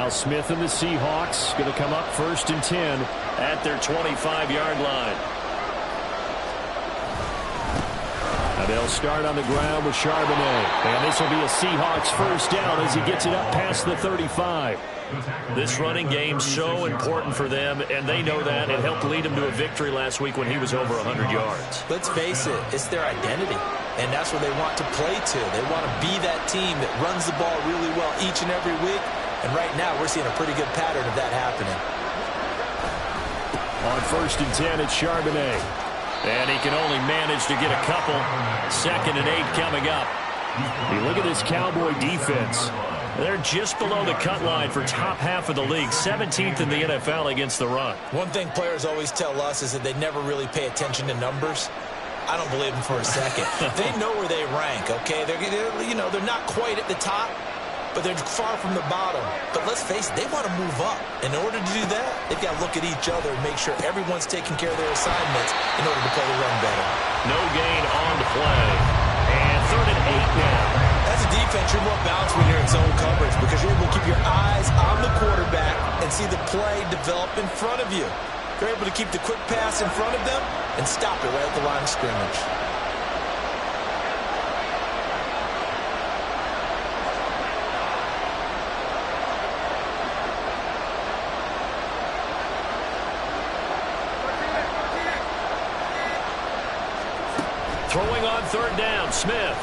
Now Smith and the Seahawks going to come up 1st and 10 at their 25-yard line. Now they'll start on the ground with Charbonnet. And this will be a Seahawks first down as he gets it up past the 35. This running game's so important for them, and they know that. It helped lead them to a victory last week when he was over 100 yards. Let's face it, it's their identity, and that's where they want to play to. They want to be that team that runs the ball really well each and every week, and right now we're seeing a pretty good pattern of that happening. On 1st and 10, it's Charbonnet. And he can only manage to get a couple. 2nd and 8 coming up. You look at this Cowboy defense. They're just below the cut line for top half of the league, 17th in the NFL against the run. One thing players always tell us is that they never really pay attention to numbers. I don't believe them for a second. They know where they rank, okay? They're not quite at the top, but they're far from the bottom. But let's face it, they want to move up. In order to do that, they've got to look at each other and make sure everyone's taking care of their assignments in order to play the run better. No gain on the play. And 3rd and 8 now. As a defense, you're more balanced when you're in zone coverage because you're able to keep your eyes on the quarterback and see the play develop in front of you. You're able to keep the quick pass in front of them and stop it right at the line of scrimmage. Throwing on 3rd down, Smith.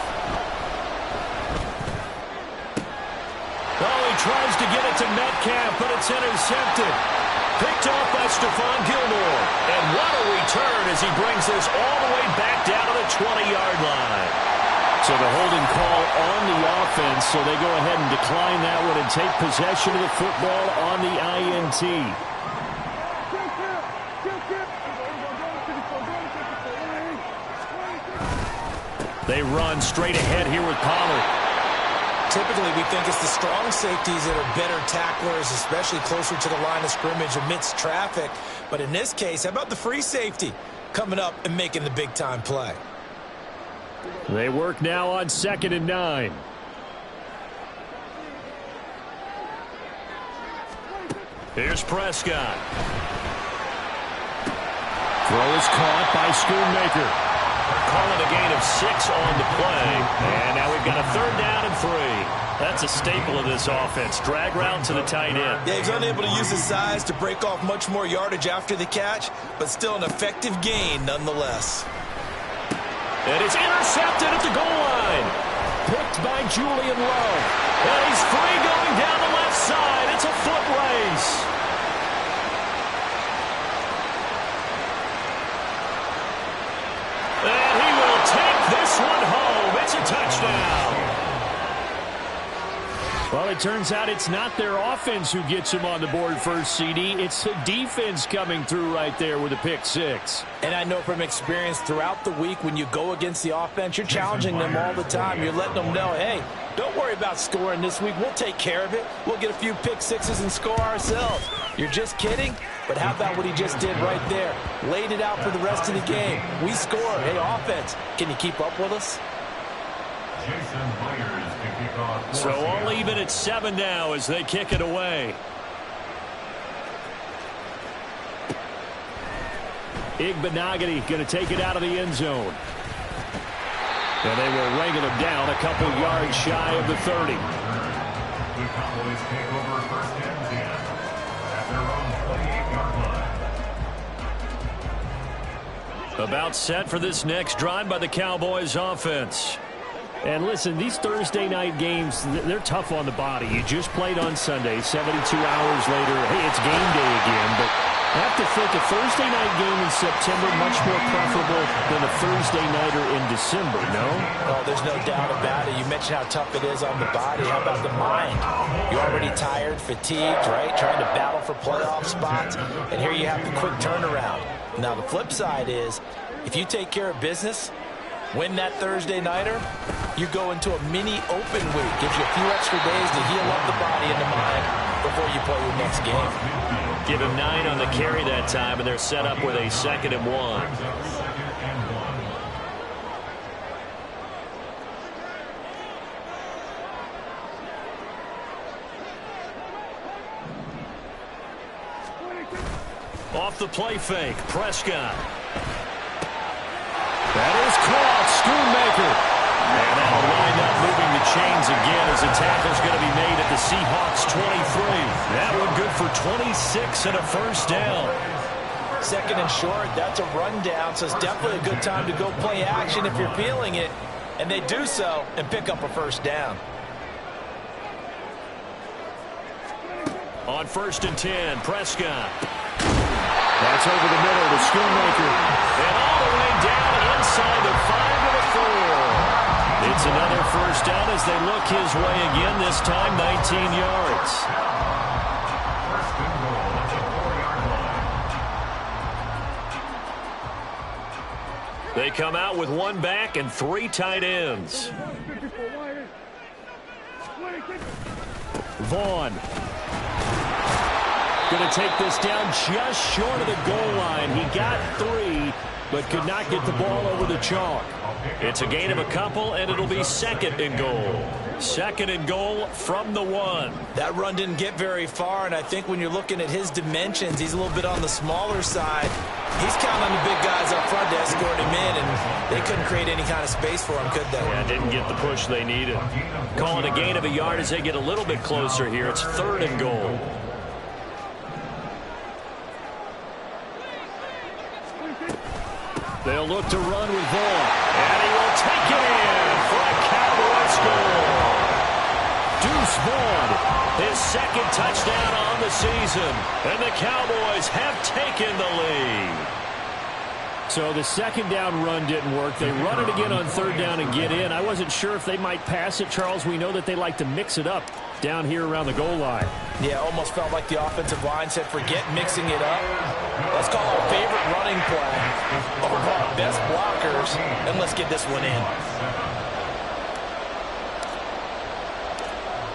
Oh, he tries to get it to Metcalf, but it's intercepted. Picked off by Stephon Gilmore. And what a return as he brings this all the way back down to the 20-yard line. So the holding call on the offense, so they go ahead and decline that one and take possession of the football on the INT. They run straight ahead here with Pollard. Typically, we think it's the strong safeties that are better tacklers, especially closer to the line of scrimmage amidst traffic. But in this case, how about the free safety coming up and making the big-time play? They work now on 2nd and 9. Here's Prescott. Throw is caught by Schoonmaker. Calling a gain of 6 on the play. And now we've got a 3rd down and 3. That's a staple of this offense. Drag route to the tight end. Yeah, he's unable to use his size to break off much more yardage after the catch, but still an effective gain nonetheless. And it's intercepted at the goal line. Picked by Julian Love. And he's free going down the left side. It's a foot race. And he will take this one home. It's a touchdown. Well, it turns out it's not their offense who gets him on the board first, CD. It's the defense coming through right there with a pick 6. And I know from experience throughout the week when you go against the offense, you're challenging them all the time. You're letting them know, hey, don't worry about scoring this week. We'll take care of it. We'll get a few pick 6s and score ourselves. You're just kidding? But how about what he just did right there? Laid it out for the rest of the game. We score. Hey, offense, can you keep up with us? So all even at 7 now as they kick it away. Igbenogany going to take it out of the end zone. And they will wrangle him down a couple yards shy of the 30. The Cowboys take over first and 10 at their own 28-yard line. About set for this next drive by the Cowboys offense. And listen, these Thursday night games, they're tough on the body. You just played on Sunday, 72 hours later. Hey, it's game day again, but I have to think a Thursday night game in September much more preferable than a Thursday nighter in December, no? Oh, there's no doubt about it. You mentioned how tough it is on the body. How about the mind? You're already tired, fatigued, right? Trying to battle for playoff spots. And here you have the quick turnaround. Now, the flip side is, if you take care of business, win that Thursday nighter, you go into a mini open week. Gives you a few extra days to heal up the body and the mind before you play your next game. Give him 9 on the carry that time, and they're set up with a 2nd and 1. Off the play fake, Prescott. That is caught. Schoonmaker. And that'll wind up moving the chains again as the tackle's going to be made at the Seahawks 23. That one good for 26 and a first down. Second and short, that's a rundown, so it's definitely a good time to go play action if you're feeling it. And they do so and pick up a first down. On 1st and 10, Prescott. That's over the middle to Schoonmaker. And all the way down inside the 5 to the 4. It's another first down as they look his way again, this time 19 yards. First and goal at the 4-yard line. They come out with one back and 3 tight ends. Vaughn. Going to take this down just short of the goal line. He got 3, but could not get the ball over the chalk. It's a gain of a couple, and it'll be 2nd and goal. 2nd and goal from the 1. That run didn't get very far, and I think when you're looking at his dimensions, he's a little bit on the smaller side. He's counting on the big guys up front to escort him in, and they couldn't create any kind of space for him, could they? Yeah, didn't get the push they needed. Calling a gain of a yard as they get a little bit closer here. It's 3rd and goal. They'll look to run with Vaughn. And he will take it in for a Cowboy score. Deuce Vaughn. His 2nd touchdown on the season. And the Cowboys have taken the lead. So the 2nd down run didn't work. They run it again on 3rd down and get in. I wasn't sure if they might pass it, Charles. We know that they like to mix it up down here around the goal line. Yeah, almost felt like the offensive line said, forget mixing it up. Let's call our favorite running play over our best blockers, and let's get this one in.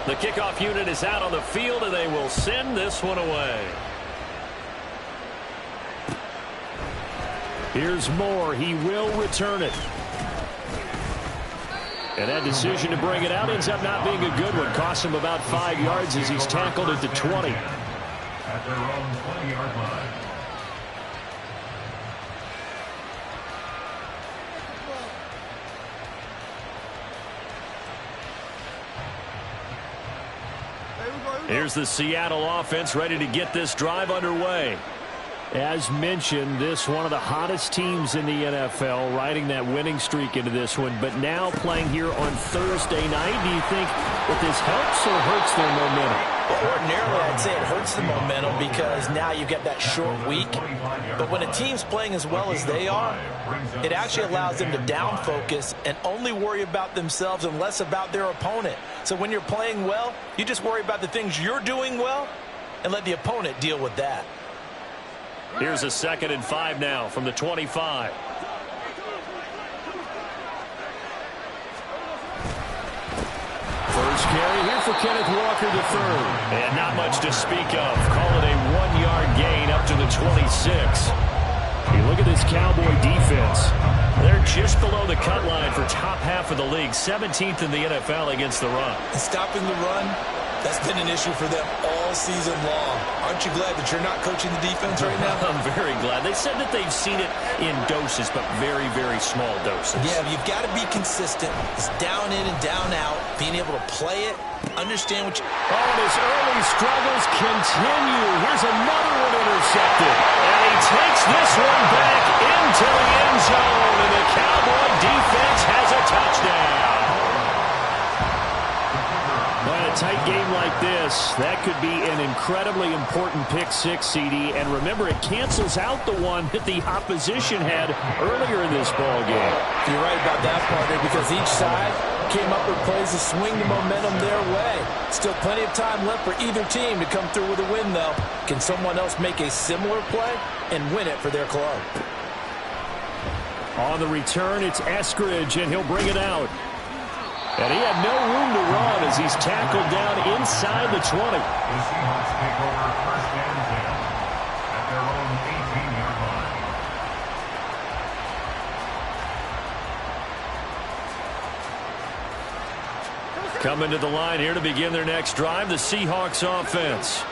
The kickoff unit is out on the field, and they will send this one away. Here's Moore. He will return it. And that decision to bring it out ends up not being a good one. Costs him about 5 yards as he's tackled at the 20. At their own 20-yard line. Here's the Seattle offense ready to get this drive underway. As mentioned, this one of the hottest teams in the NFL, riding that winning streak into this one, but now playing here on Thursday night. Do you think that this helps or hurts their momentum? Well, ordinarily, I'd say it hurts the momentum because now you get that short week. But when a team's playing as well as they are, it actually allows them to down focus and only worry about themselves and less about their opponent. So when you're playing well, you just worry about the things you're doing well and let the opponent deal with that. Here's a 2nd and 5 now from the 25. First carry here for Kenneth Walker III. And not much to speak of. Call it a 1-yard gain up to the 26. You look at this Cowboy defense. They're just below the cut line for top half of the league. 17th in the NFL against the run. And stopping the run, that's been an issue for them all season long. Aren't you glad that you're not coaching the defense right now? I'm very glad. They said that they've seen it in doses, but very, very small doses. Yeah, you've got to be consistent. It's down in and down out. Being able to play it, understand what you... Oh, and his early struggles continue. Here's another one intercepted. And he takes this one back into the end zone, and the Cowboy defense has a touchdown. Well, a tight game like this, that could be an incredibly important pick-6, CD. And remember, it cancels out the one that the opposition had earlier in this ball game. You're right about that, partner, because each side came up with plays to swing the momentum their way. Still plenty of time left for either team to come through with a win, though. Can someone else make a similar play and win it for their club? On the return, it's Eskridge, and he'll bring it out. And he had no room to run as he's tackled down inside the 20. The Seahawks take over 1st and 10 at their own 18-yard line. Coming to the line here to begin their next drive, the Seahawks offense.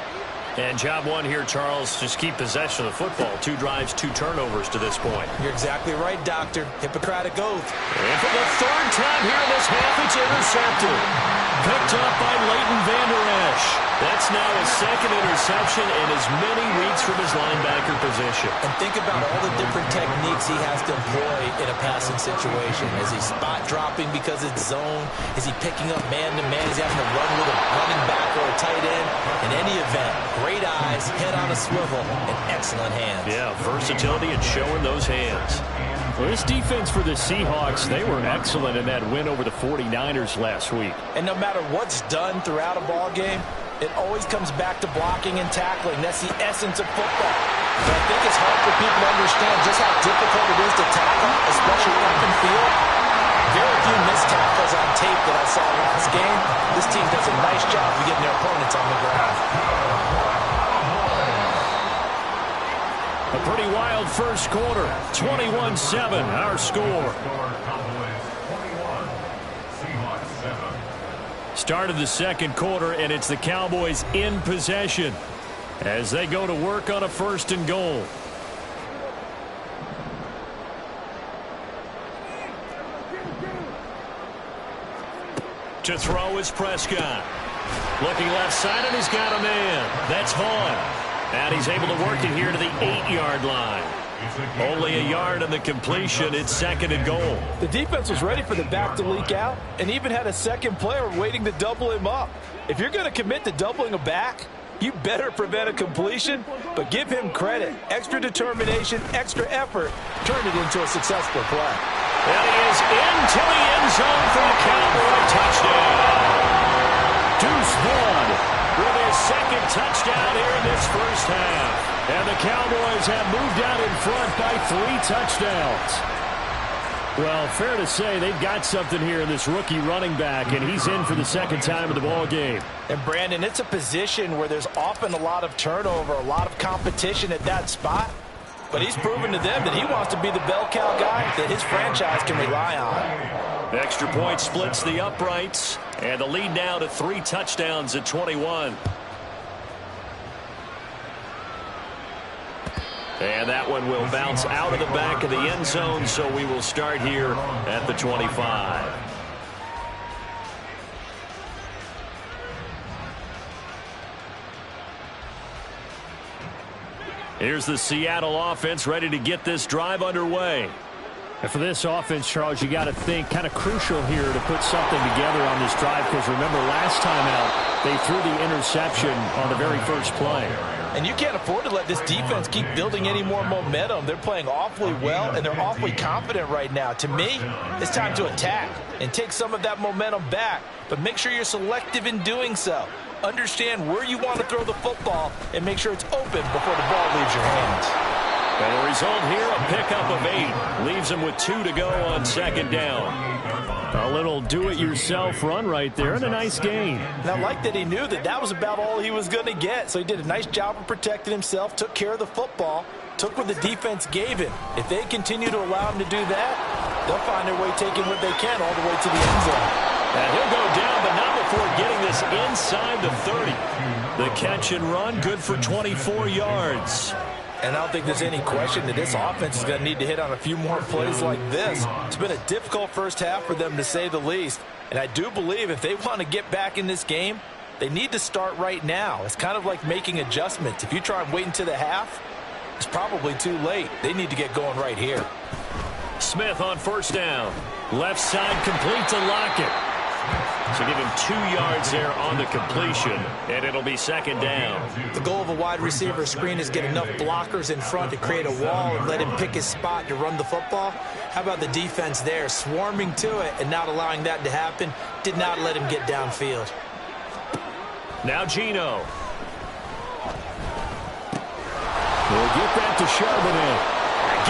And job one here, Charles, just keep possession of the football. 2 drives, 2 turnovers to this point. You're exactly right, Doctor. Hippocratic oath. And for the 3rd time here in this half, it's intercepted. Picked up by Leighton Vander Esch. That's now his 2nd interception and as many weeks from his linebacker position. And think about all the different techniques he has to employ in a passing situation. Is he spot dropping because it's zone? Is he picking up man-to-man? Is he having to run with a running back or a tight end? In any event, great eyes, head on a swivel, and excellent hands. Yeah, versatility and showing those hands. Well, this defense for the Seahawks, they were excellent in that win over the 49ers last week. And no matter what's done throughout a ball game, it always comes back to blocking and tackling. That's the essence of football. But I think it's hard for people to understand just how difficult it is to tackle, especially open field. Very few missed tackles on tape that I saw last game. This team does a nice job of getting their opponents on the ground. A pretty wild first quarter. 21-7, our score. Start of the second quarter, and it's the Cowboys in possession as they go to work on a 1st and goal. To throw is Prescott. Looking left side, and he's got a man. That's Vaughn. And he's able to work it here to the 8-yard line. Only a yard on the completion. It's 2nd and goal. The defense was ready for the back to leak out and even had a second player waiting to double him up. If you're going to commit to doubling a back, you better prevent a completion, but give him credit. Extra determination, extra effort, turned it into a successful play. And he is into the end zone for the Cowboy touchdown. Deuce Vaughn with his 2nd touchdown here in this first half. And the Cowboys have moved out in front by 3 touchdowns. Well, fair to say they've got something here in this rookie running back, and he's in for the 2nd time of the ball game. And, Brandon, it's a position where there's often a lot of turnover, a lot of competition at that spot. But he's proven to them that he wants to be the bell cow guy that his franchise can rely on. Extra point splits the uprights, and the lead now to 3 touchdowns at 21. And that one will bounce out of the back of the end zone, so we will start here at the 25. Here's the Seattle offense ready to get this drive underway. And for this offense, Charles, you got to think kind of crucial here to put something together on this drive, because remember last time out they threw the interception on the very first play. And you can't afford to let this defense keep building any more momentum. They're playing awfully well, and they're awfully confident right now. To me, it's time to attack and take some of that momentum back, but make sure you're selective in doing so. Understand where you want to throw the football and make sure it's open before the ball leaves your hands. And the result here, a pickup of 8. Leaves them with 2 to go on 2nd down. A little do-it-yourself run right there, and a nice gain. And I like that he knew that that was about all he was going to get, so he did a nice job of protecting himself, took care of the football, took what the defense gave him. If they continue to allow him to do that, they'll find their way taking what they can all the way to the end zone. And he'll go down, but not before getting this inside the 30. The catch and run, good for 24 yards. And I don't think there's any question that this offense is going to need to hit on a few more plays like this. It's been a difficult first half for them, to say the least. And I do believe if they want to get back in this game, they need to start right now. It's kind of like making adjustments. If you try and wait until the half, it's probably too late. They need to get going right here. Smith on 1st down. Left side complete to Lockett. So give him 2 yards there on the completion, and it'll be 2nd down. The goal of a wide receiver screen is get enough blockers in front to create a wall and let him pick his spot to run the football. How about the defense there, swarming to it and not allowing that to happen? Did not let him get downfield. Now Geno. We'll get that to Charbonnet.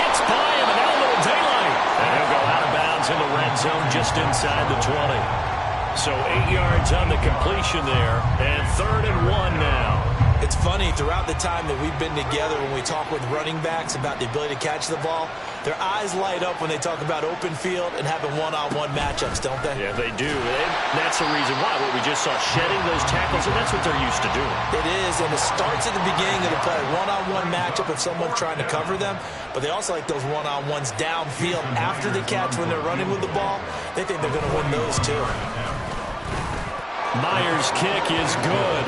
Gets by him, and now a little daylight. And he'll go out of bounds in the red zone just inside the 20. So 8 yards on the completion there, and 3rd and 1 now. It's fun funny, throughout the time that we've been together, when we talk with running backs about the ability to catch the ball, their eyes light up when they talk about open field and having one-on-one matchups, don't they? Yeah, they do. And that's the reason why. What we just saw, shedding those tackles, and that's what they're used to doing. It is, and it starts at the beginning of the play. One-on-one matchup if someone's trying to cover them, but they also like those one-on-ones downfield after the catch when they're running with the ball. They think they're going to win those too. Myers' kick is good.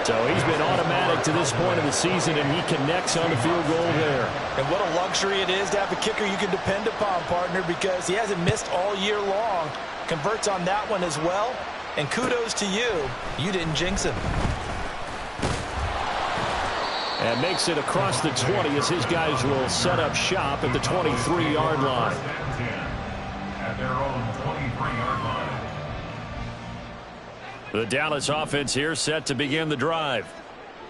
So he's been automatic to this point of the season, and he connects on the field goal there. And what a luxury it is to have a kicker you can depend upon, partner, because he hasn't missed all year long. Converts on that one as well. And kudos to you. You didn't jinx him. And makes it across the 20 as his guys will set up shop at the 23-yard line. At their own 23-yard line. The Dallas offense here set to begin the drive.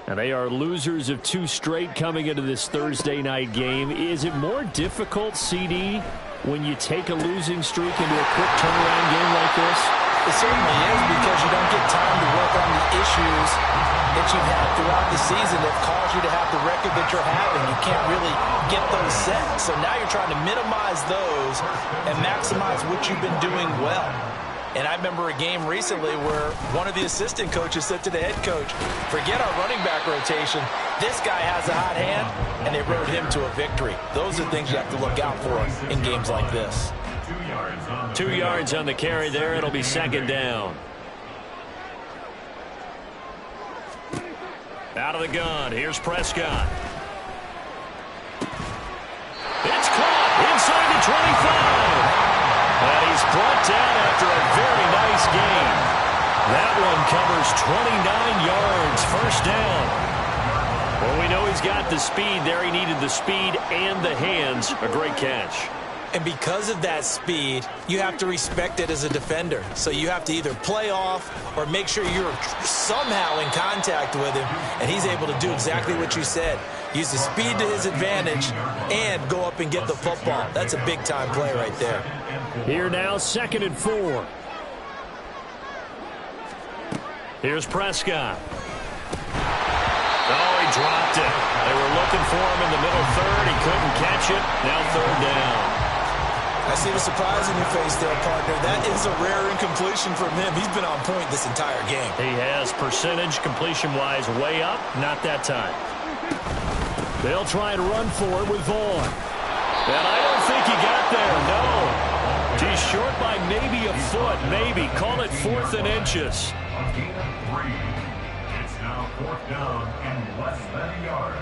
And they are losers of 2 straight coming into this Thursday night game. Is it more difficult, CD, when you take a losing streak into a quick turnaround game like this? It certainly is, because you don't get time to work on the issues that you've had throughout the season that cause you to have the record that you're having. You can't really get those set. So now you're trying to minimize those and maximize what you've been doing well. And I remember a game recently where one of the assistant coaches said to the head coach, forget our running back rotation. This guy has a hot hand, and they rode him to a victory. Those are things you have to look out for in games like this. 2 yards on the carry there. It'll be second down. Out of the gun. Here's Prescott. It's caught inside the 25. And he's brought down after a very nice gain. That one covers 29 yards. First down. Well, we know he's got the speed there. He needed the speed and the hands. A great catch. And because of that speed, you have to respect it as a defender. So you have to either play off or make sure you're somehow in contact with him. And he's able to do exactly what you said. Use the speed to his advantage and go up and get the football. That's a big-time play right there. Here now, 2nd and 4. Here's Prescott. Oh, he dropped it. They were looking for him in the middle third. He couldn't catch it. Now 3rd down. I see the surprise in your face there, partner. That is a rare incompletion from him. He's been on point this entire game. He has percentage completion-wise way up. Not that time. They'll try and run for it with Vaughn. And I don't think he got there. No. He's short by maybe a foot. Maybe. Call it 4th and inches. A gain of 3. It's now 4th down and less than a yard.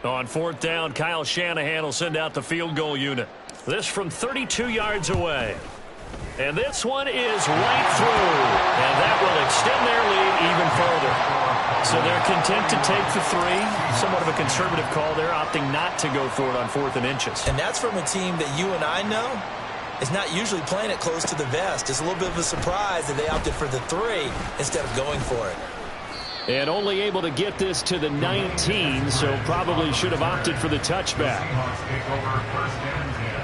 On 4th down, Kyle Shanahan will send out the field goal unit. This from 32 yards away. And this one is right through. And that will extend their lead even further. So they're content to take the 3. Somewhat of a conservative call there, opting not to go for it on 4th and inches. And that's from a team that you and I know is not usually playing it close to the vest. It's a little bit of a surprise that they opted for the 3 instead of going for it. And only able to get this to the 19, so probably should have opted for the touchback. Seahawks take over 1st and 10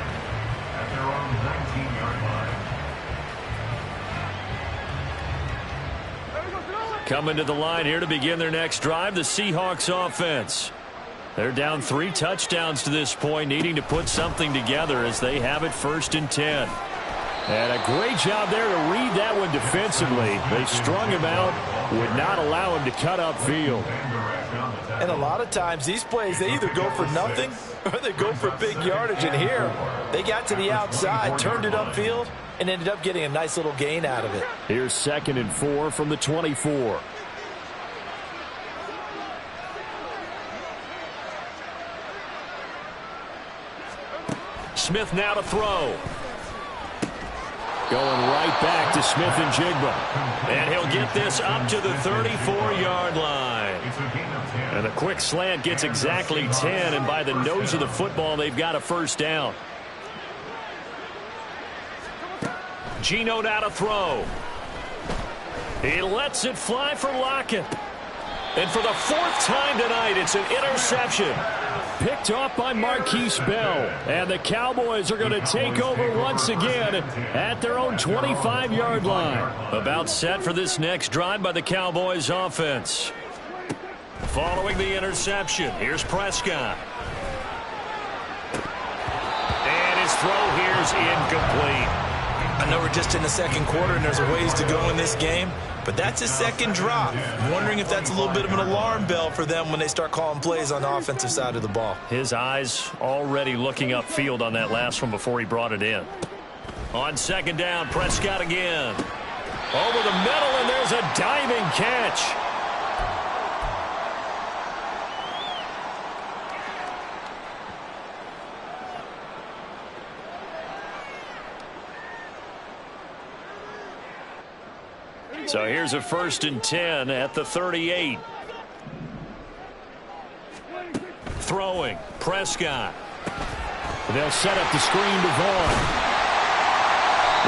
at their own 19-yard line. Coming to the line here to begin their next drive, the Seahawks offense. They're down 3 touchdowns to this point, needing to put something together as they have it 1st and 10. And a great job there to read that one defensively. They strung him out, would not allow him to cut upfield. And a lot of times these plays, they either go for nothing or they go for big yardage. And here, they got to the outside, turned it upfield, and ended up getting a nice little gain out of it. Here's 2nd and 4 from the 24. Smith now to throw. Going right back to Smith and Jigba. And he'll get this up to the 34-yard line. And a quick slant gets exactly 10, and by the nose of the football, they've got a 1st down. Geno now to throw. He lets it fly for Lockett. And for the 4th time tonight, it's an interception. Picked off by Marquise Bell. And the Cowboys are going to take over once again at their own 25-yard line. About set for this next drive by the Cowboys offense. Following the interception, here's Prescott. And his throw here is incomplete. I know we're just in the second quarter and there's a ways to go in this game, but that's his second drop. I'm wondering if that's a little bit of an alarm bell for them when they start calling plays on the offensive side of the ball. His eyes already looking upfield on that last one before he brought it in. On second down, Prescott again. Over the middle, and there's a diving catch. So here's a 1st and 10 at the 38. Throwing, Prescott. They'll set up the screen to Vaughn.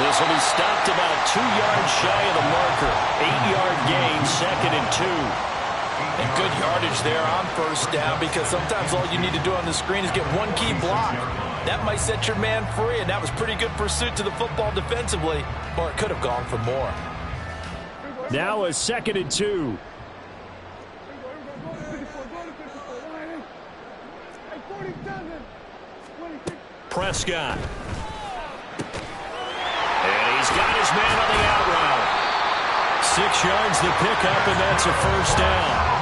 This will be stopped about 2 yards shy of the marker. 8-yard gain, 2nd and 2. And good yardage there on 1st down, because sometimes all you need to do on the screen is get one key block. That might set your man free, and that was pretty good pursuit to the football defensively, or it could have gone for more. Now a 2nd and 2. Prescott. And he's got his man on the out route. 6 yards to pick up, and that's a 1st down.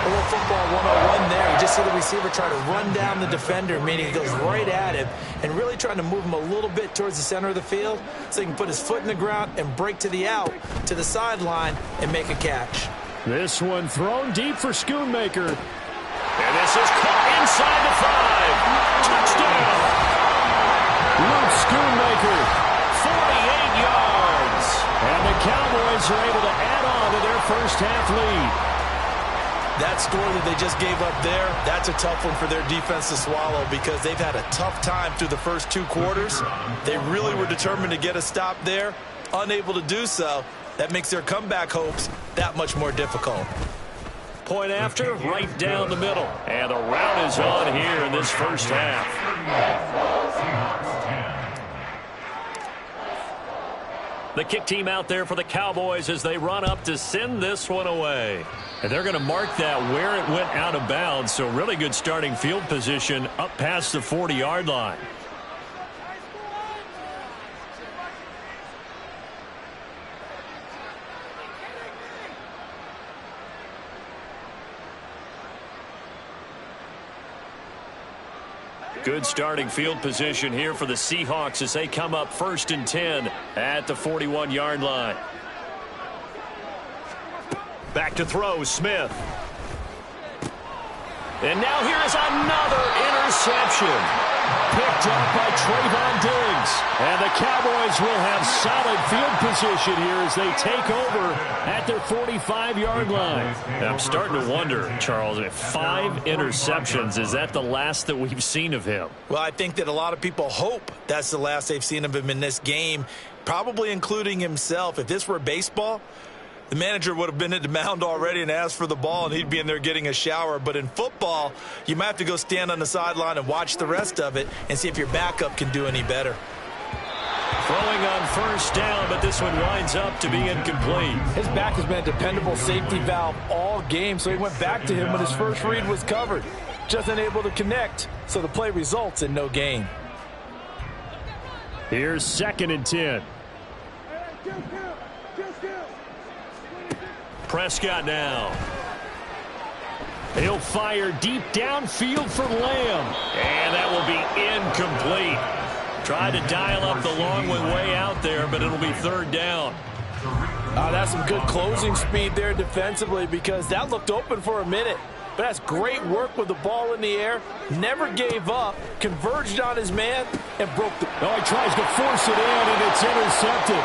A little football 101 there. You just see the receiver try to run down the defender, meaning he goes right at him and really trying to move him a little bit towards the center of the field so he can put his foot in the ground and break to the out, to the sideline, and make a catch. This one thrown deep for Schoonmaker. And this is caught inside the 5. Touchdown! Luke Schoonmaker. 48 yards. And the Cowboys are able to add on to their first half lead. That score that they just gave up there, that's a tough one for their defense to swallow, because they've had a tough time through the first 2 quarters. They really were determined to get a stop there, unable to do so. That makes their comeback hopes that much more difficult. Point after, right down the middle. And the route is on here in this first half. The kick team out there for the Cowboys as they run up to send this one away. And they're going to mark that where it went out of bounds. So really good starting field position up past the 40-yard line. Good starting field position here for the Seahawks as they come up 1st and 10 at the 41-yard line. Back to throw, Smith. And now here is another interception. Picked up by Trayvon Diggs. And the Cowboys will have solid field position here as they take over at their 45-yard line. And I'm starting to wonder, Charles, if 5 interceptions, is that the last that we've seen of him? Well, I think that a lot of people hope that's the last they've seen of him in this game, probably including himself. If this were baseball, the manager would have been at the mound already and asked for the ball, and he'd be in there getting a shower. But in football, you might have to go stand on the sideline and watch the rest of it and see if your backup can do any better. Throwing on 1st down, but this one winds up to be incomplete. His back has been a dependable safety valve all game, so he went back to him when his first read was covered. Just unable to connect, so the play results in no gain. Here's 2nd and 10. Prescott now. He'll fire deep downfield for Lamb. And that will be incomplete. Tried to dial up the long one way out there, but it'll be 3rd down. That's some good closing speed there defensively, because that looked open for a minute. But that's great work with the ball in the air. Never gave up, converged on his man, and broke the... Oh, he tries to force it in, and it's intercepted.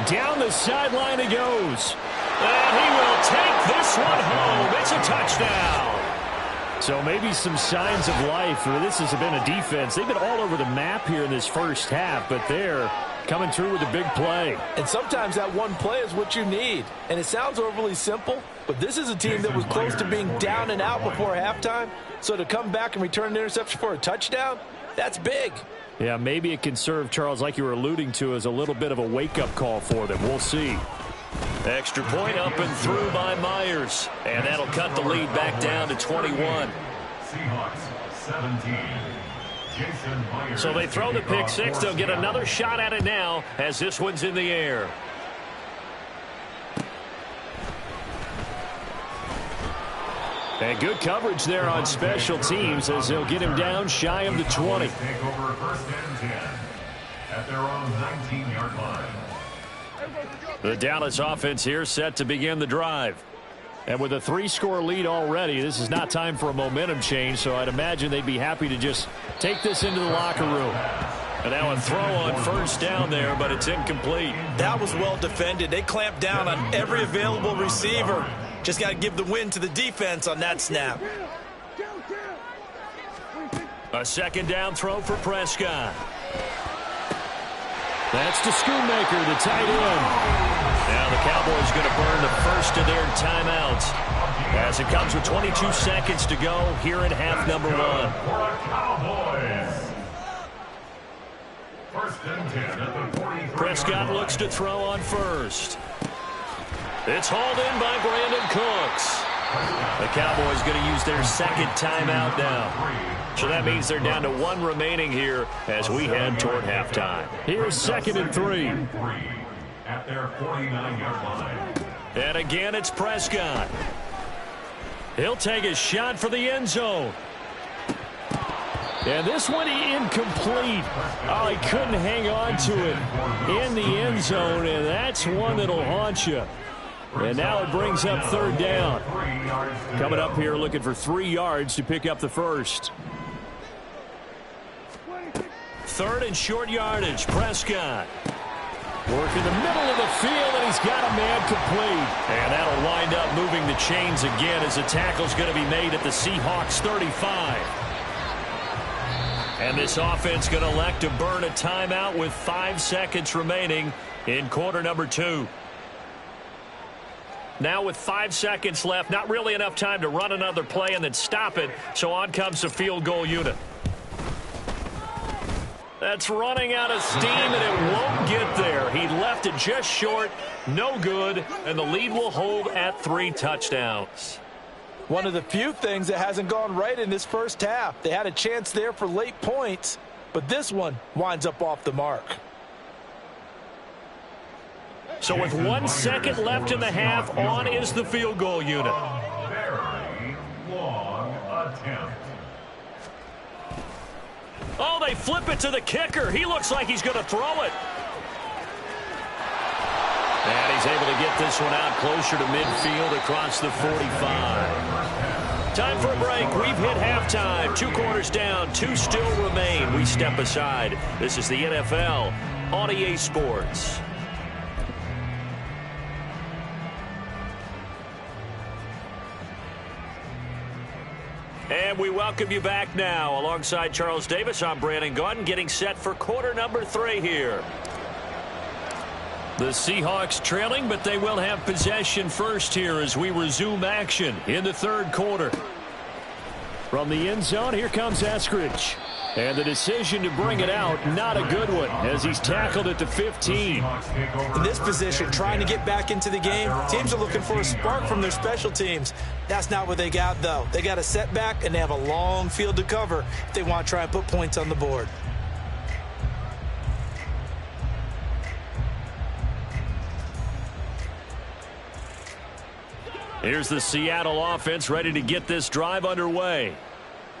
Down the sideline he goes. And he will take this one home. It's a touchdown. So maybe some signs of life. This has been a defense. They've been all over the map here in this first half, but they're coming through with a big play. And sometimes that one play is what you need. And it sounds overly simple, but this is a team that was close to being down and out before halftime. So to come back and return an interception for a touchdown, that's big. Yeah, maybe it can serve, Charles, like you were alluding to, as a little bit of a wake-up call for them. We'll see. Extra point up and through by Myers. And that'll cut the lead back down to 21. Seahawks 17. Jason Myers. So they throw the pick six. They'll get another shot at it now as this one's in the air. And good coverage there on special teams as they'll get him down shy of the 20. Take over first and 10 at their own 19-yard line. The Dallas offense here set to begin the drive. And with a 3-score lead already, this is not time for a momentum change, so I'd imagine they'd be happy to just take this into the locker room. And now a throw on first down there, but it's incomplete. That was well defended. They clamped down on every available receiver. Just got to give the win to the defense on that snap. A second down throw for Prescott. That's to Schoonmaker, the tight end. Now the Cowboys going to burn the first of their timeouts as it comes with 22 seconds to go here in half number one. First and 10 at the 43. Prescott looks to throw on first. It's hauled in by Brandon Cooks. The Cowboys going to use their second timeout now. So that means they're down to one remaining here as we head toward halftime. Here's second and 3. At their 49-yard line. And again, it's Prescott. He'll take a shot for the end zone. And this one incomplete. Oh, he couldn't hang on to it in the end zone, and that's one that'll haunt you. And now it brings up third down. Coming up here looking for 3 yards to pick up the first. Third and short yardage, Prescott. Work in the middle of the field, and he's got a man complete. And that'll wind up moving the chains again as the tackle's going to be made at the Seahawks 35. And this offense going to elect to burn a timeout with 5 seconds remaining in quarter number 2. Now with 5 seconds left, not really enough time to run another play and then stop it, so on comes the field goal unit. That's running out of steam, and it won't get there. He left it just short, no good, and the lead will hold at 3 touchdowns. One of the few things that hasn't gone right in this first half. They had a chance there for late points, but this one winds up off the mark. So with 1 second left in the half, on is the field goal unit. Very long attempt. Oh, they flip it to the kicker. He looks like he's going to throw it. And he's able to get this one out closer to midfield across the 45. Time for a break. We've hit halftime. 2 quarters down, 2 still remain. We step aside. This is the NFL on EA Sports. And we welcome you back now. Alongside Charles Davis, I'm Brandon Gaudin, getting set for quarter number 3 here. The Seahawks trailing, but they will have possession first here as we resume action in the third quarter. From the end zone, here comes Eskridge. And the decision to bring it out, not a good one, as he's tackled at the 15. In this position, trying to get back into the game, teams are looking for a spark from their special teams. That's not what they got, though. They got a setback, and they have a long field to cover if they want to try and put points on the board. Here's the Seattle offense ready to get this drive underway.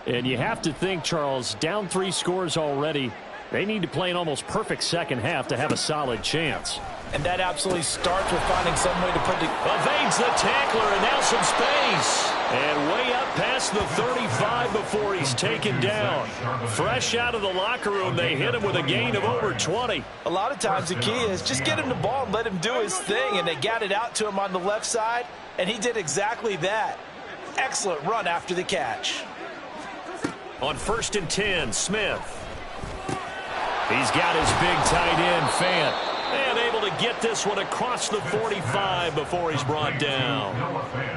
And you have to think, Charles, down 3 scores already. They need to play an almost perfect second half to have a solid chance. And that absolutely starts with finding some way to put the... Evades the tackler, and now some space. And way up past the 35 before he's taken down. Fresh out of the locker room, they hit him with a gain of over 20. A lot of times the key is just get him the ball and let him do his thing, and they got it out to him on the left side, and he did exactly that. Excellent run after the catch. On 1st and 10, Smith. He's got his big tight end, Fant. And able to get this one across the 45 before he's brought down.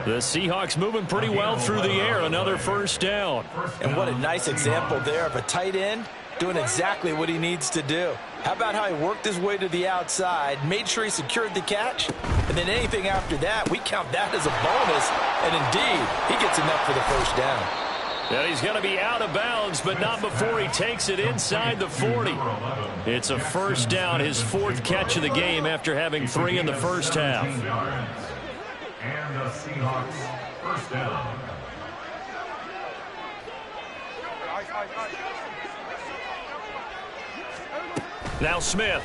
The Seahawks moving pretty well through the air. Another first down. And what a nice example there of a tight end doing exactly what he needs to do. How about how he worked his way to the outside, made sure he secured the catch, and then anything after that, we count that as a bonus. And indeed, he gets enough for the first down. And he's going to be out of bounds, but not before he takes it inside the 40. It's a first down, his 4th catch of the game after having 3 in the first half. And the Seahawks first down. Now Smith.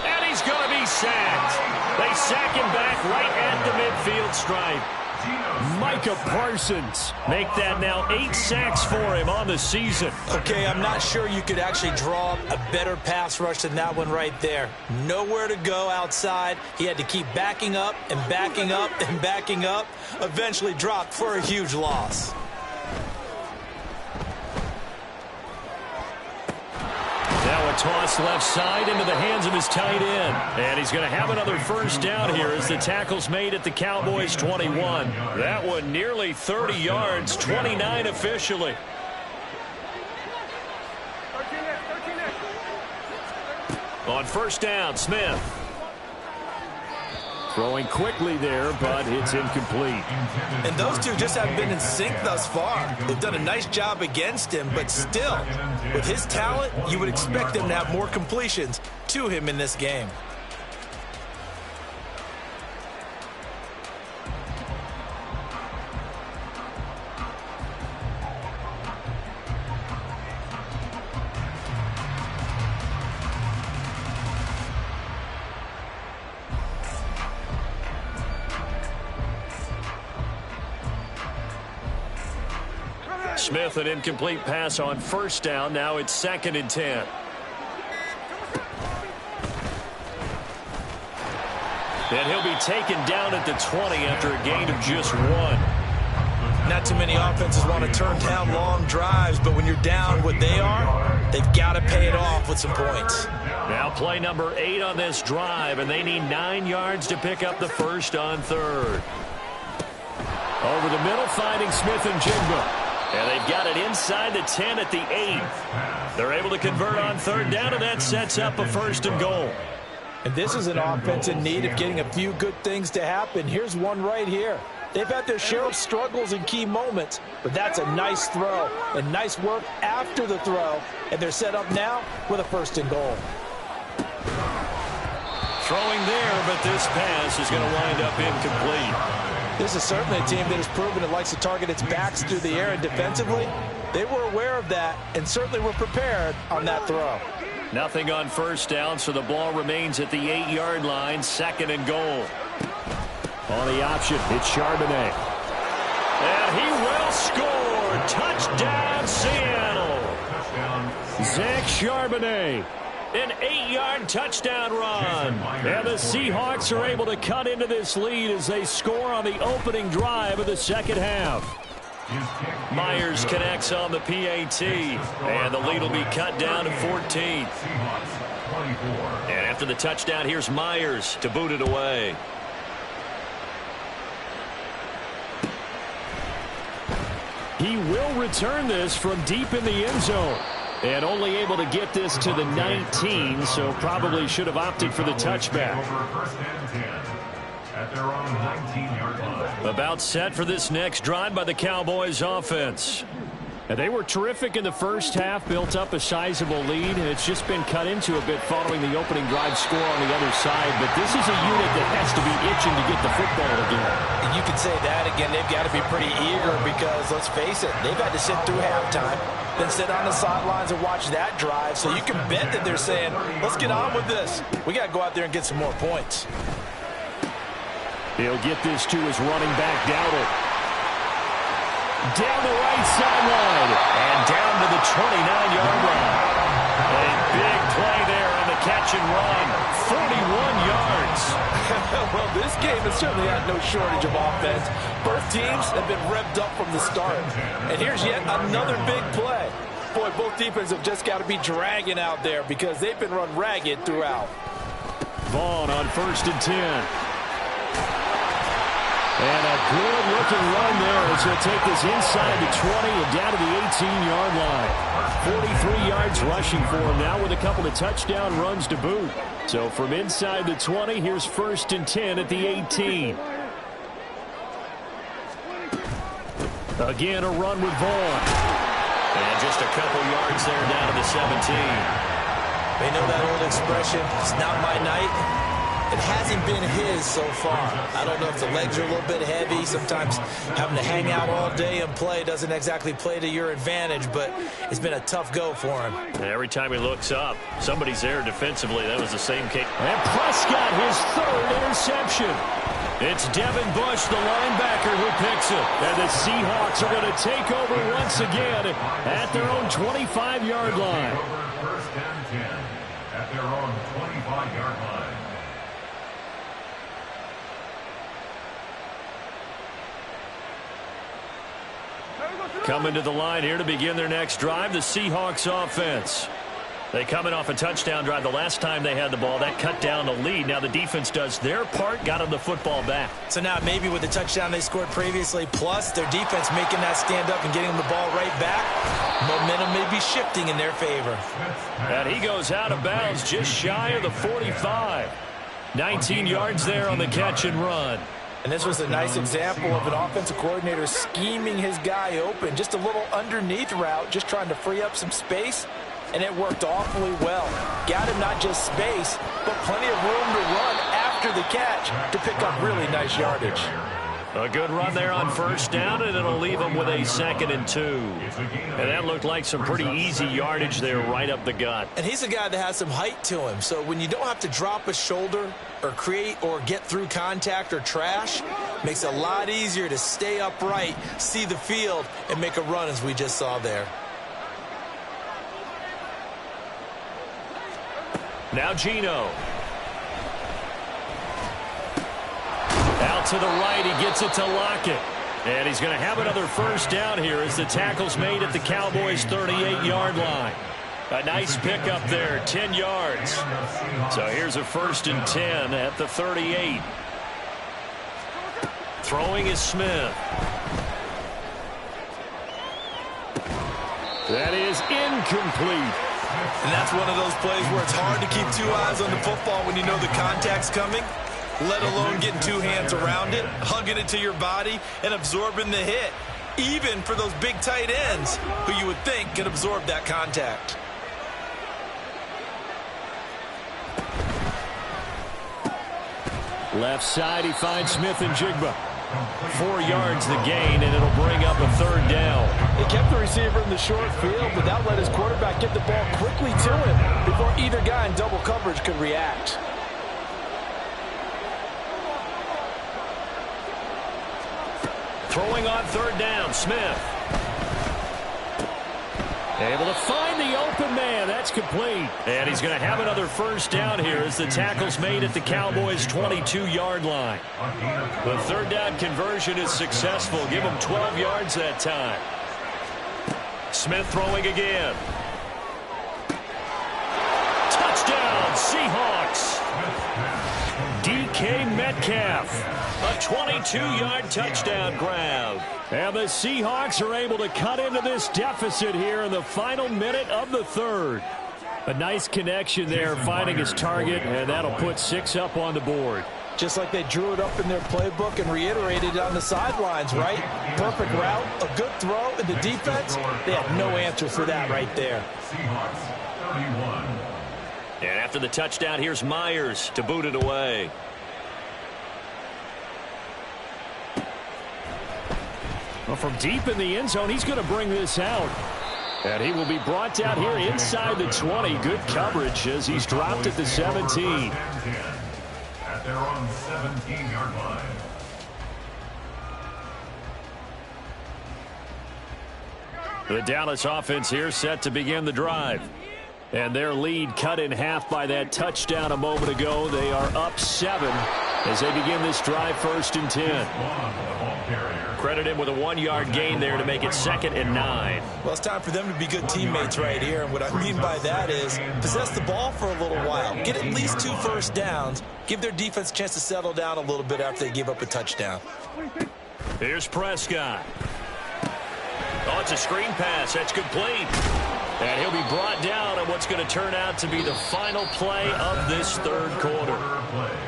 And he's going to be sacked. They sack him back right at the midfield stripe. Micah Parsons make that now 8 sacks for him on the season. Okay, I'm not sure you could actually draw a better pass rush than that one right there. Nowhere to go outside. He had to keep backing up and backing up and backing up. Eventually dropped for a huge loss. Now a toss left side into the hands of his tight end. And he's going to have another first down here as the tackle's made at the Cowboys' 21. That one nearly 30 yards, 29 officially. On first down, Smith. Throwing quickly there, but it's incomplete. And those two just haven't been in sync thus far. They've done a nice job against him, but still, with his talent, you would expect them to have more completions to him in this game. Smith, an incomplete pass on first down. Now it's 2nd and 10. And he'll be taken down at the 20 after a gain of just 1. Not too many offenses want to turn down long drives, but when you're down what they are, they've got to pay it off with some points. Now play number 8 on this drive, and they need 9 yards to pick up the first on 3rd. Over the middle, finding Smith and Jigba. And they've got it inside the 10 at the 8. They're able to convert on 3rd down, and that sets up a 1st and goal. And this is an offense in need of getting a few good things to happen. Here's one right here. They've had their share of struggles in key moments, but that's a nice throw and nice work after the throw. And they're set up now with a 1st and goal. Throwing there, but this pass is going to wind up incomplete. This is certainly a team that has proven it likes to target its backs through the air, and defensively, they were aware of that and certainly were prepared on that throw. Nothing on first down, so the ball remains at the 8-yard line, 2nd and goal. On the option, it's Charbonnet. And he will score. Touchdown, Seattle. Zach Charbonnet. An 8-yard touchdown run. And the Seahawks are able to cut into this lead as they score on the opening drive of the second half. Myers connects on the PAT. And the lead will be cut down to 14. And after the touchdown, here's Myers to boot it away. He will return this from deep in the end zone. And only able to get this to the 19, so probably should have opted for the touchback. About set for this next drive by the Cowboys offense. And they were terrific in the first half, built up a sizable lead, and it's just been cut into a bit following the opening drive score on the other side. But this is a unit that has to be itching to get the football again. And you could say that again. They've got to be pretty eager because, let's face it, they've had to sit through halftime, then sit on the sidelines and watch that drive. So you can bet that they're saying, let's get on with this. We got to go out there and get some more points. He'll get this to his running back, Dowdle. Down the right sideline and down to the 29-yard line. A big play there on the catch catch and run. 41 yards. Well, this game has certainly had no shortage of offense. Both teams have been revved up from the start. And here's yet another big play. Boy, both defenses have just got to be dragging out there because they've been run ragged throughout. Vaughn on 1st and 10. And a good-looking run there as he'll take this inside the 20 and down to the 18-yard line. 43 yards rushing for him now with a couple of touchdown runs to boot. So from inside the 20, here's 1st and 10 at the 18. Again, a run with Vaughn. And just a couple yards there down to the 17. They know that old expression, it's not my night. It hasn't been his so far. I don't know if the legs are a little bit heavy. Sometimes having to hang out all day and play doesn't exactly play to your advantage, but it's been a tough go for him. And every time he looks up, somebody's there defensively. That was the same case. And Prescott, his 3rd interception. It's Devin Bush, the linebacker, who picks it. And the Seahawks are going to take over once again at their own 25-yard line. 1st and 10 at their own 25-yard line. Coming to the line here to begin their next drive, the Seahawks offense. They come in off a touchdown drive the last time they had the ball. That cut down the lead. Now the defense does their part, got them the football back. So now maybe with the touchdown they scored previously, plus their defense making that stand up and getting the ball right back, momentum may be shifting in their favor. And he goes out of bounds just shy of the 45. 19 yards there on the catch and run. And this was a nice example of an offensive coordinator scheming his guy open. Just a little underneath route, just trying to free up some space. And it worked awfully well. Got him not just space, but plenty of room to run after the catch to pick up really nice yardage. A good run there on 1st down, and it'll leave him with a 2nd and 2. And that looked like some pretty easy yardage there right up the gut. And he's a guy that has some height to him. So when you don't have to drop a shoulder or create or get through contact or trash, makes it a lot easier to stay upright, see the field, and make a run as we just saw there. Now Geno. Out to the right, he gets it to Lockett. And he's going to have another 1st down here as the tackle's made at the Cowboys' 38-yard line. A nice pickup there, 10 yards. So here's a 1st and 10 at the 38. Throwing is Smith. That is incomplete. And that's one of those plays where it's hard to keep 2 eyes on the football when you know the contact's coming, let alone getting 2 hands around it, hugging it to your body, and absorbing the hit, even for those big tight ends who you would think could absorb that contact. Left side, he finds Smith and Jigba. 4 yards the gain, and it'll bring up a 3rd down. They kept the receiver in the short field, but that let his quarterback get the ball quickly to him before either guy in double coverage could react. Throwing on 3rd down, Smith. Able to find the open man. That's complete. And he's going to have another 1st down here as the tackle's made at the Cowboys' 22-yard line. The 3rd down conversion is successful. Give him 12 yards that time. Smith throwing again. Touchdown, Seahawks. DK Metcalf. A 22-yard touchdown grab. And the Seahawks are able to cut into this deficit here in the final minute of the 3rd. A nice connection there, finding his target, and that'll put 6 up on the board. Just like they drew it up in their playbook and reiterated it on the sidelines, right? Perfect route, a good throw, and the defense, they had no answer for that right there. Seahawks 31. And after the touchdown, here's Myers to boot it away. Well, from deep in the end zone, he's going to bring this out. And he will be brought down here inside the 20. Good coverage as he's dropped at the 17. At their own 17-yard line. The Dallas offense here set to begin the drive. And their lead cut in half by that touchdown a moment ago. They are up 7 as they begin this drive, 1st and 10. Credit him with a 1-yard gain there to make it 2nd and 9. Well, it's time for them to be good teammates right here. And what I mean by that is possess the ball for a little while. Get at least 2 first downs. Give their defense a chance to settle down a little bit after they give up a touchdown. Here's Prescott. Oh, it's a screen pass. That's complete. And he'll be brought down on what's going to turn out to be the final play of this 3rd quarter.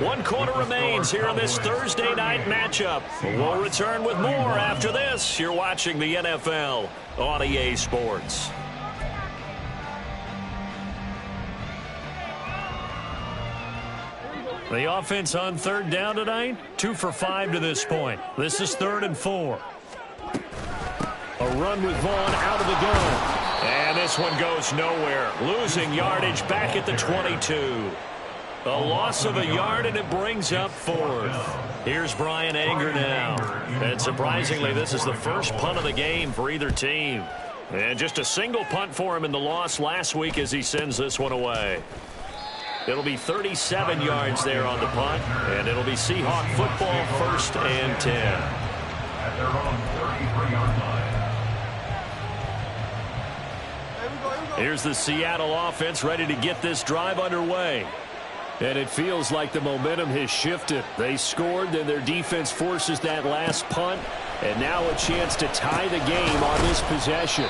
1 quarter remains here in this Thursday night matchup. We'll return with more after this. You're watching the NFL on EA Sports. The offense on 3rd down tonight, 2 for 5 to this point. This is 3rd and 4. A run with Vaughn out of the gun. And this one goes nowhere. Losing yardage back at the 22. A loss of a yard, and it brings up 4th. Here's Brian Anger now. And surprisingly, this is the first punt of the game for either team. And just a single punt for him in the loss last week as he sends this one away. It'll be 37 yards there on the punt, and it'll be Seahawk football, 1st and 10. At their own 33-yard line. Here's the Seattle offense ready to get this drive underway. And it feels like the momentum has shifted. They scored, then their defense forces that last punt, and now a chance to tie the game on this possession.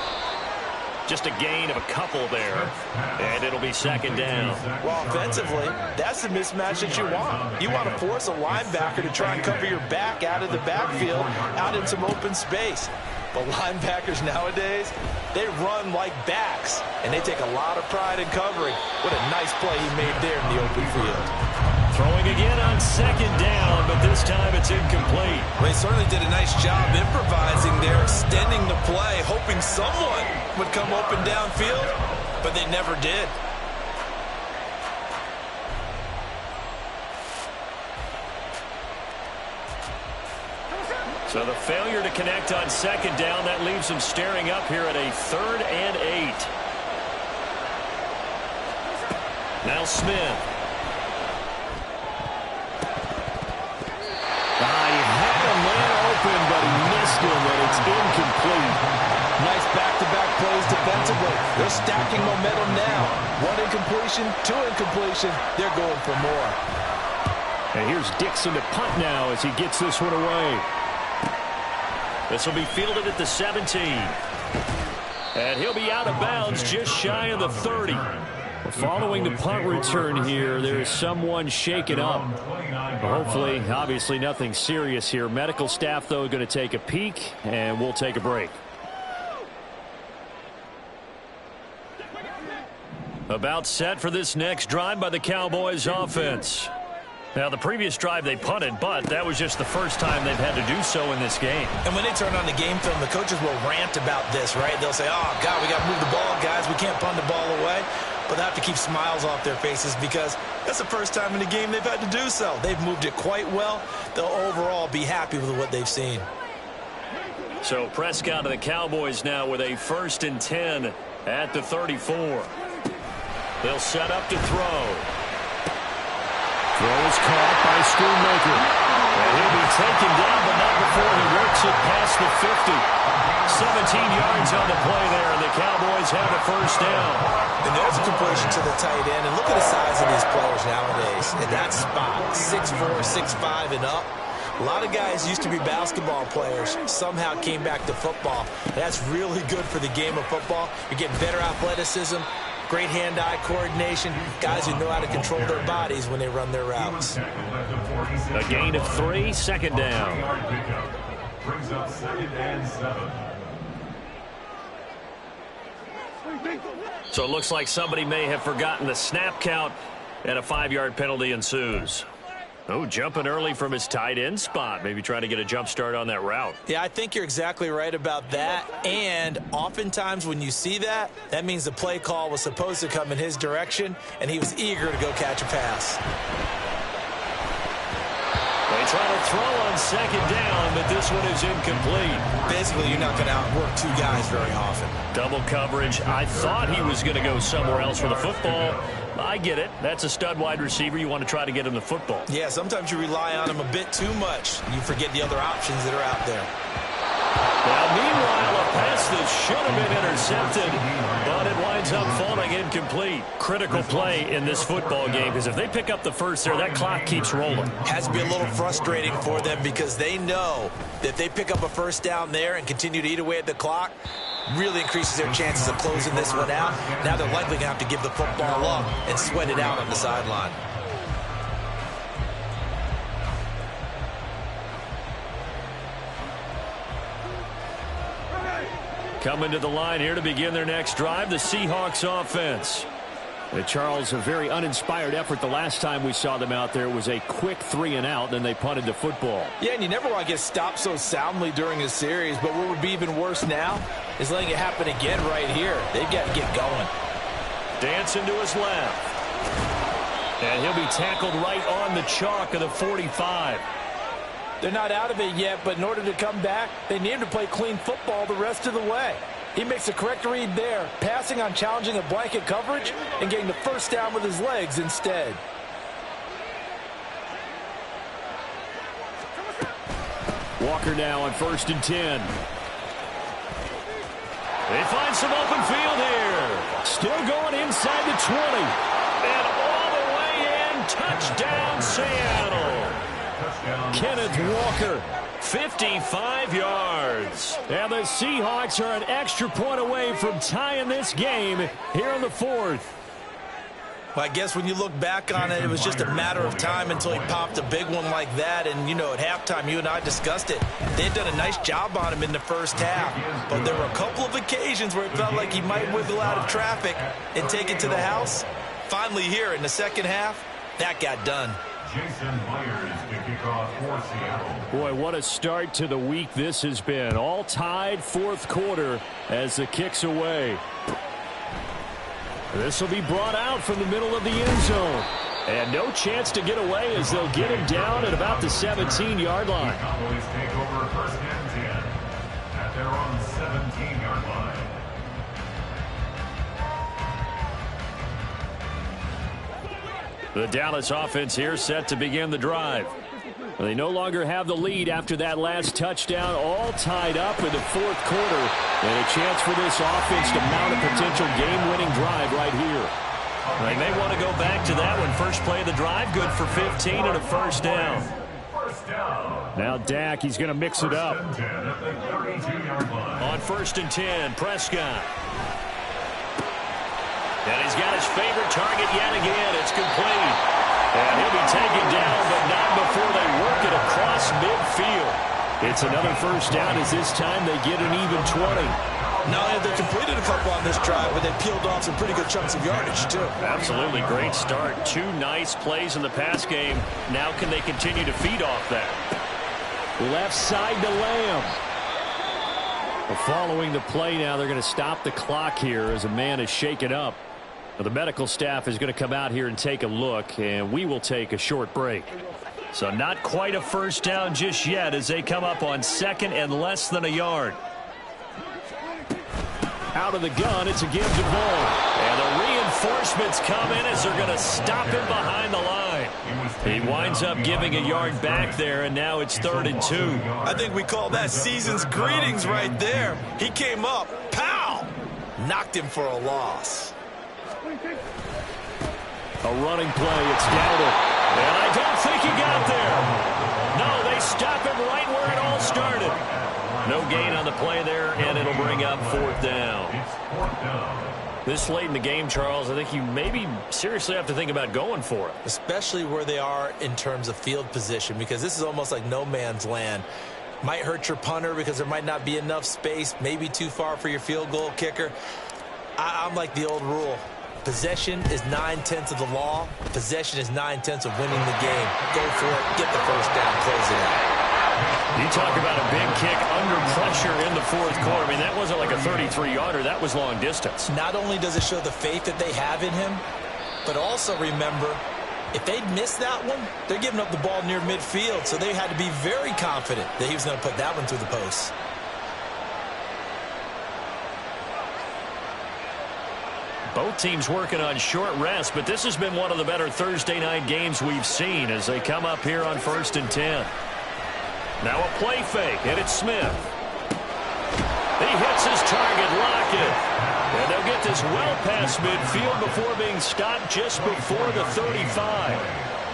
Just a gain of a couple there, and it'll be 2nd down. Well, offensively, that's the mismatch that you want. You want to force a linebacker to try and cover your back out of the backfield, out in some open space. But linebackers nowadays, they run like backs, and they take a lot of pride in covering. What a nice play he made there in the open field. Throwing again on 2nd down, but this time it's incomplete. Well, he certainly did a nice job improvising there, extending the play, hoping someone would come open downfield, but they never did. So the failure to connect on 2nd down, that leaves them staring up here at a 3rd and 8. Now Smith. He had a man open, but he missed him, and it's incomplete. Nice back-to-back plays defensively. They're stacking momentum now. 1 incompletion, 2 incompletion. They're going for more. And here's Dixon to punt now as he gets this one away. This will be fielded at the 17. And he'll be out of bounds just shy of the 30. Following the punt return here, there is someone shaken up. Hopefully, obviously nothing serious here. Medical staff, though, going to take a peek, and we'll take a break. About set for this next drive by the Cowboys offense. Now, the previous drive they punted, but that was just the first time they've had to do so in this game. And when they turn on the game film, the coaches will rant about this, right? They'll say, oh, God, we got to move the ball, guys. We can't punt the ball away. But they have to keep smiles off their faces because that's the first time in the game they've had to do so. They've moved it quite well. They'll overall be happy with what they've seen. So Prescott and the Cowboys now with a 1st and 10 at the 34. They'll set up to throw. Throw is caught by Schoonmaker. And he'll be taken down, but not before he works it past the 50. 17 yards on the play there, and the Cowboys have a 1st down. And there's a completion to the tight end. And look at the size of these players nowadays in that spot. 6'4", 6'5", and up. A lot of guys used to be basketball players, somehow came back to football. That's really good for the game of football. You're getting better athleticism, great hand-eye coordination, guys who know how to control their bodies when they run their routes. A gain of 3, 2nd down. Brings up 2nd and 7. So it looks like somebody may have forgotten the snap count, and a 5-yard penalty ensues. Oh, jumping early from his tight end spot. Maybe trying to get a jump start on that route. Yeah, I think you're exactly right about that. And oftentimes when you see that, that means the play call was supposed to come in his direction, and he was eager to go catch a pass. It's Trying to throw on second down, but this one is incomplete. Basically, you're not going to outwork two guys very often. Double coverage. I thought he was going to go somewhere else for the football. I get it. That's a stud wide receiver. You want to try to get him the football. Yeah, sometimes you rely on him a bit too much. You forget the other options that are out there. Now, meanwhile, a pass that should have been intercepted, but it winds up falling incomplete. Critical play in this football game, because if they pick up the first there, that clock keeps rolling. Has to be a little frustrating for them because they know that if they pick up a first down there and continue to eat away at the clock, really increases their chances of closing this one out. Now they're likely going to have to give the football up and sweat it out on the sideline. Coming to the line here to begin their next drive, the Seahawks offense. Charles, a very uninspired effort the last time we saw them out there. It was a quick 3-and-out, then they punted the football. Yeah, and you never want to get stopped so soundly during a series, but what would be even worse now is letting it happen again right here. They've got to get going. Dancing to his left. And he'll be tackled right on the chalk of the 45. They're not out of it yet, but in order to come back, they need to play clean football the rest of the way. He makes a correct read there, passing on challenging a blanket coverage and getting the first down with his legs instead. Walker now on 1st and 10. They find some open field here. Still going inside the 20. And all the way in, touchdown Seattle. Kenneth Walker, 55 yards. And the Seahawks are an extra point away from tying this game here in the 4th. Well, I guess when you look back on it, it was just a matter of time until he popped a big one like that. And, you know, at halftime, you and I discussed it. They had done a nice job on him in the first half. But there were a couple of occasions where it felt like he might wiggle out of traffic and take it to the house. Finally here in the second half, that got done. Jason Myers to kick off for Seattle. Boy, what a start to the week this has been. All tied 4th quarter as the kick's away. This will be brought out from the middle of the end zone. And no chance to get away as they'll get him down at about the 17-yard line. The Cowboys take over 1st and 10 at their own 17-yard line. The Dallas offense here set to begin the drive. They no longer have the lead after that last touchdown, all tied up in the 4th quarter. And a chance for this offense to mount a potential game-winning drive right here. They may want to go back to that one. First play of the drive, good for 15 and a first down. Now Dak, he's going to mix it up. On 1st and 10, Prescott. And he's got his favorite target yet again. It's complete. And he'll be taken down, but not before they work it across midfield. It's another first down as this time they get an even 20. Not only have they completed a couple on this drive, but they peeled off some pretty good chunks of yardage, too. Absolutely great start. 2 nice plays in the pass game. Now can they continue to feed off that? Left side to Lamb. Following the play now, they're going to stop the clock here as a man is shaken up. The medical staff is going to come out here and take a look, and we will take a short break. So not quite a first down just yet as they come up on 2nd and less than a yard. Out of the gun, it's a give to Ball. And the reinforcements come in as they're going to stop him behind the line. He winds up giving a yard back there, and now it's 3rd and 2. I think we call that season's greetings right there. He came up, pow! Knocked him for a loss. A running play, it's Dowdle. And I don't think he got there. No, they stop him right where it all started. No gain on the play there, and it'll bring up 4th down. This late in the game, Charles, I think you maybe seriously have to think about going for it. Especially where they are in terms of field position, because this is almost like no man's land. Might hurt your punter because there might not be enough space, maybe too far for your field goal kicker. I'm like the old rule. Possession is 9/10 of the law. Possession is 9/10 of winning the game. Go for it. Get the first down. Close it out. You talk about a big kick under pressure in the 4th quarter. I mean, that wasn't like a 33-yarder. That was long distance. Not only does it show the faith that they have in him, but also remember, If they'd missed that one, they're giving up the ball near midfield, so they had to be very confident that he was going to put that one through the post. Both teams working on short rest, but this has been one of the better Thursday night games we've seen as they come up here on 1st and 10. Now a play fake, and it's Smith. He hits his target, Lockett. And they'll get this well past midfield before being stopped just before the 35.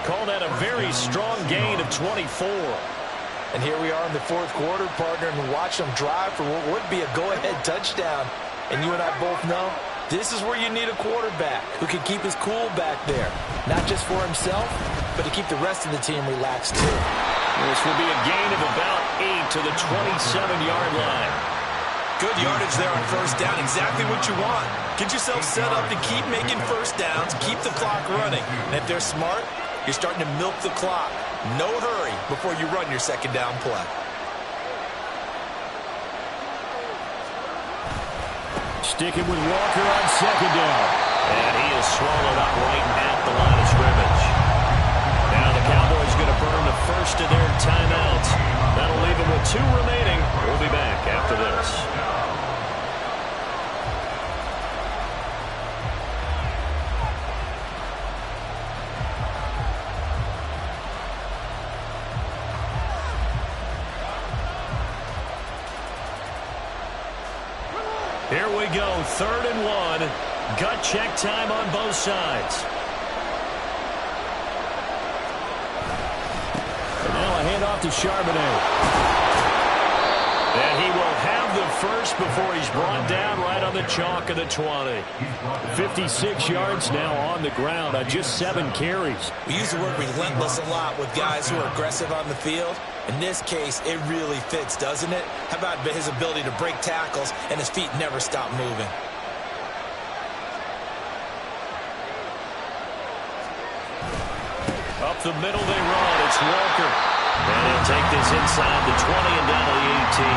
Call that a very strong gain of 24. And here we are in the fourth quarter, partner, and watch them drive for what would be a go-ahead touchdown. And you and I both know this is where you need a quarterback who can keep his cool back there. Not just for himself, but to keep the rest of the team relaxed too. This will be a gain of about 8 to the 27-yard line. Good yardage there on first down. Exactly what you want. Get yourself set up to keep making first downs, keep the clock running. And if they're smart, you're starting to milk the clock. No hurry before you run your second down play. Sticking with Walker on second down. And he is swallowed up right at the line of scrimmage. Now the Cowboys going to burn the first of their timeouts. That'll leave them with 2 remaining. We'll be back after this. Here we go, 3rd and 1. Gut check time on both sides. And now a handoff to Charbonnet. And he will have the first before he's brought down right on the chalk of the 20. 56 yards now on the ground on just 7 carries. We use the word relentless a lot with guys who are aggressive on the field. In this case, it really fits, doesn't it? How about his ability to break tackles and his feet never stop moving? Up the middle they run. It's Walker. And he'll take this inside the 20 and down to the 18.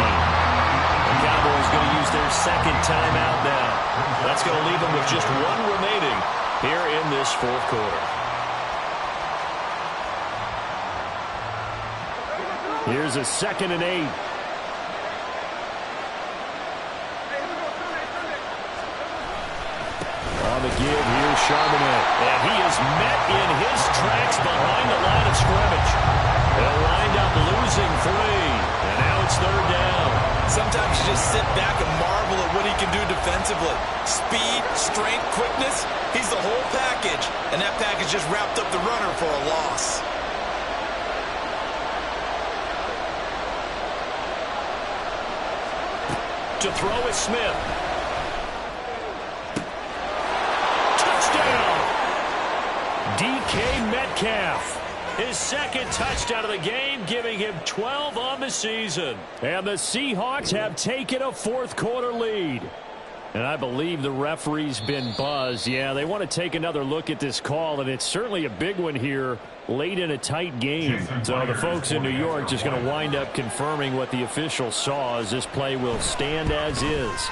The Cowboys going to use their second timeout now. That's going to leave them with just 1 remaining here in this fourth quarter. Here's a 2nd and 8. On the give, here's Charbonnet. And he is met in his tracks behind the line of scrimmage. They'll wind up losing 3. And now it's 3rd down. Sometimes you just sit back and marvel at what he can do defensively. Speed, strength, quickness, he's the whole package. And that package just wrapped up the runner for a loss. To throw is Smith. Touchdown! DK Metcalf. His second touchdown of the game, giving him 12 on the season. And the Seahawks have taken a fourth quarter lead. And I believe the referee's been buzzed. Yeah, they want to take another look at this call, and it's certainly a big one here late in a tight game. So the folks in New York just going to wind up confirming what the official saw, as this play will stand as is.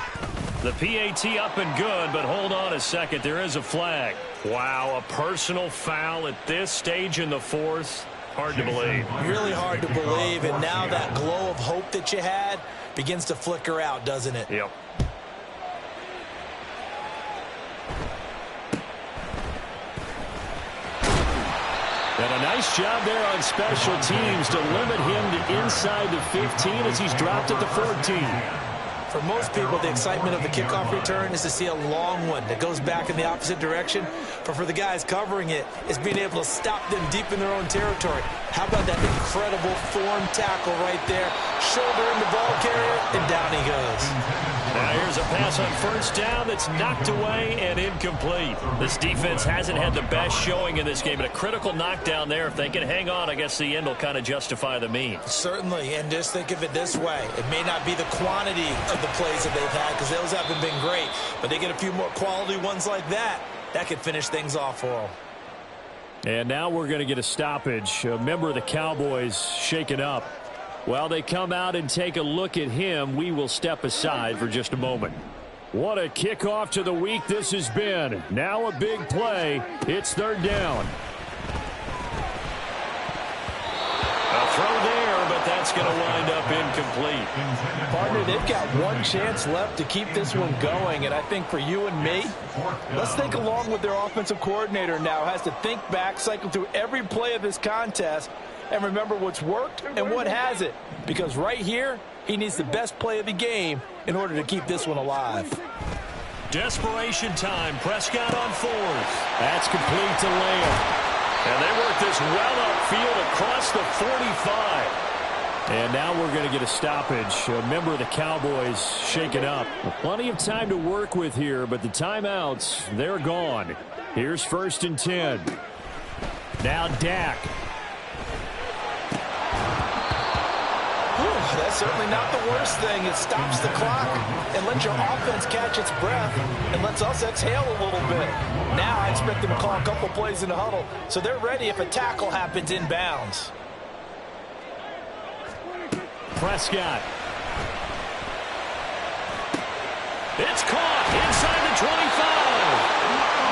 The PAT up and good, but hold on a second. There is a flag. Wow, a personal foul at this stage in the fourth. Hard to believe. Really hard to believe, and now that glow of hope that you had begins to flicker out, doesn't it? Yep. And a nice job there on special teams to limit him to inside the 15 as he's dropped at the 14. For most people, the excitement of the kickoff return is to see a long one that goes back in the opposite direction. But for the guys covering it, it's being able to stop them deep in their own territory. How about that incredible form tackle right there? Shoulder in the ball carrier, and down he goes. Now here's a pass on first down that's knocked away and incomplete. This defense hasn't had the best showing in this game, but a critical knockdown there. If they can hang on, I guess the end will kind of justify the means. Certainly, and just think of it this way. It may not be the quantity of the plays that they've had, because those haven't been great, but they get a few more quality ones like that. That could finish things off for them. And now we're going to get a stoppage. A member of the Cowboys shaken up. While they come out and take a look at him, we will step aside for just a moment. What a kickoff to the week this has been. Now a big play. It's third down. that's going to wind up incomplete. Partner, they've got one chance left to keep this one going, and I think for you and me, let's think along with their offensive coordinator now. Has to think back, cycle through every play of this contest, and remember what's worked and what hasn't. Because right here, he needs the best play of the game in order to keep this one alive. Desperation time. Prescott on fourth. That's complete to Lamb. And they work this well upfield across the 45. And now we're going to get a stoppage. A member of the Cowboys shaken up. Plenty of time to work with here, but the timeouts, they're gone. Here's 1st and 10. Now Dak. That's certainly not the worst thing. It stops the clock and lets your offense catch its breath and lets us exhale a little bit. Now I expect them to call a couple plays in the huddle so they're ready if a tackle happens inbounds. Prescott. It's caught inside the 25.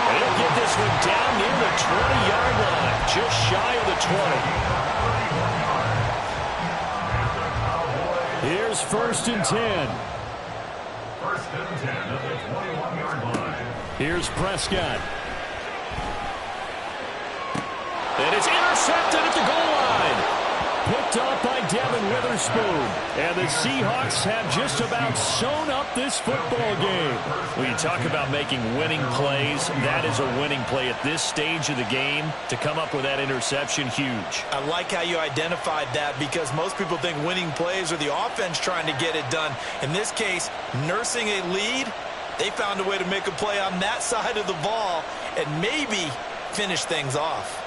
They'll get this one down near the 20-yard line, just shy of the 20. Here's 1st and 10. 1st and 10 at the 21-yard line. Here's Prescott. And it's intercepted at the goal line. Picked up by Devin Witherspoon. And the Seahawks have just about sewn up this football game. When you talk about making winning plays, that is a winning play at this stage of the game. To come up with that interception, huge. I like how you identified that because most people think winning plays are the offense trying to get it done. In this case, nursing a lead, they found a way to make a play on that side of the ball and maybe finish things off.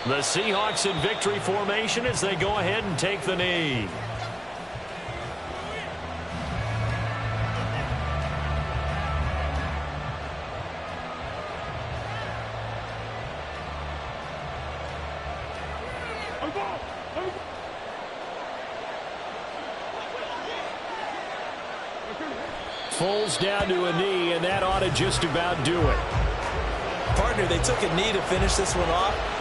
The Seahawks in victory formation as they go ahead and take the knee. Foles down to a knee, and that ought to just about do it. Partner, they took a knee to finish this one off.